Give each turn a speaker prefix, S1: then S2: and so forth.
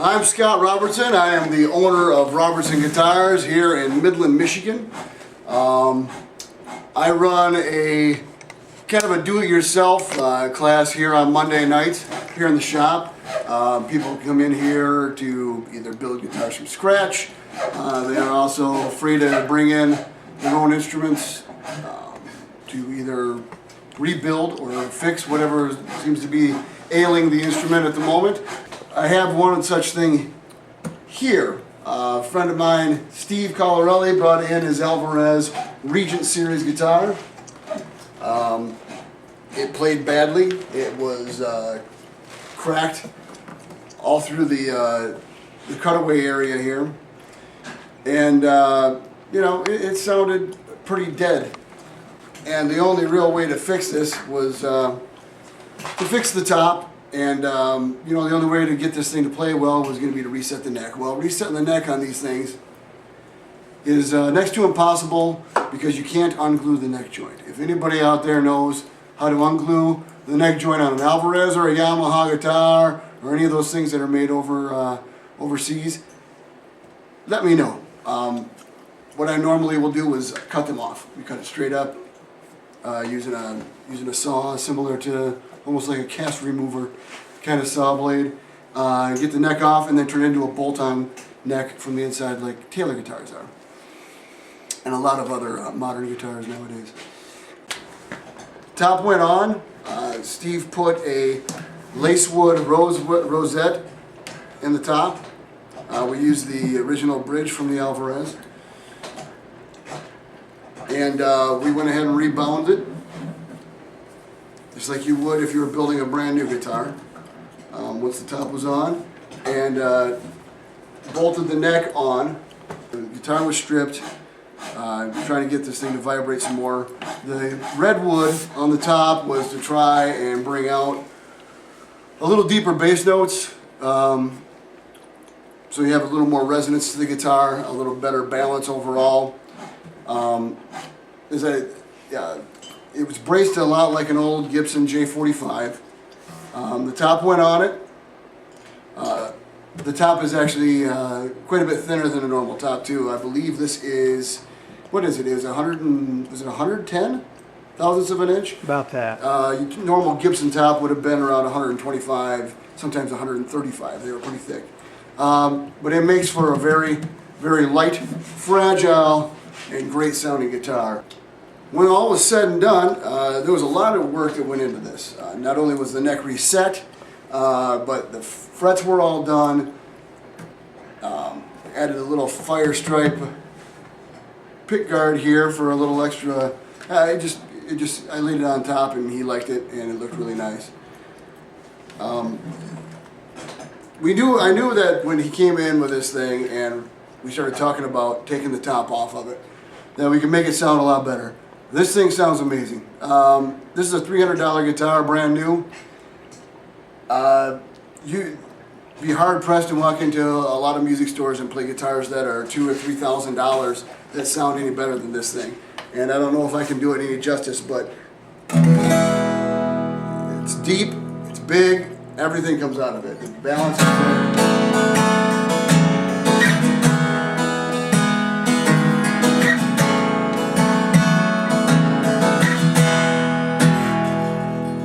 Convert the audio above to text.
S1: I'm Scott Robertson. I am the owner of Robertson Guitars here in Midland, Michigan. I run a kind of a do-it-yourself class here on Monday nights here in the shop. People come in here to either build guitars from scratch. They are also free to bring in their own instruments to either rebuild or fix whatever seems to be ailing the instrument at the moment. I have one such thing here. A friend of mine, Steve Collarelli, brought in his Alvarez Regent Series guitar. It played badly. It was cracked all through the cutaway area here. And, you know, it sounded pretty dead. And the only real way to fix this was to fix the top. And, you know, the only way to get this thing to play well was going to be to reset the neck. Well, resetting the neck on these things is next to impossible because you can't unglue the neck joint. If anybody out there knows how to unglue the neck joint on an Alvarez or a Yamaha guitar or any of those things that are made overseas, let me know. What I normally will do is cut them off. We cut it straight up using a saw similar to almost like a cast remover kind of saw blade. Get the neck off and then turn it into a bolt-on neck from the inside like Taylor guitars are. And a lot of other modern guitars nowadays. Top went on. Steve put a lacewood rosette in the top. We used the original bridge from the Alvarez. And we went ahead and rebound it, just like you would if you were building a brand new guitar. Once the top was on, and bolted the neck on. The guitar was stripped, trying to get this thing to vibrate some more. The redwood on the top was to try and bring out a little deeper bass notes, so you have a little more resonance to the guitar, a little better balance overall. It was braced a lot like an old Gibson J45. The top went on it. The top is actually quite a bit thinner than a normal top too. I believe this is, what is it? Is it 110 thousandths of an inch?
S2: About that.
S1: Normal Gibson top would have been around 125, sometimes 135. They were pretty thick. But it makes for a very, very light, fragile, and great sounding guitar. When all was said and done, there was a lot of work that went into this. Not only was the neck reset, but the frets were all done. Added a little fire stripe pick guard here for a little extra. I laid it on top and he liked it and it looked really nice. I knew that when he came in with this thing and we started talking about taking the top off of it, that we could make it sound a lot better. This thing sounds amazing. This is a $300 guitar, brand new. You'd be hard pressed to walk into a lot of music stores and play guitars that are $2,000 or $3,000 that sound any better than this thing. And I don't know if I can do it any justice, but it's deep, it's big, everything comes out of it. The balance is there.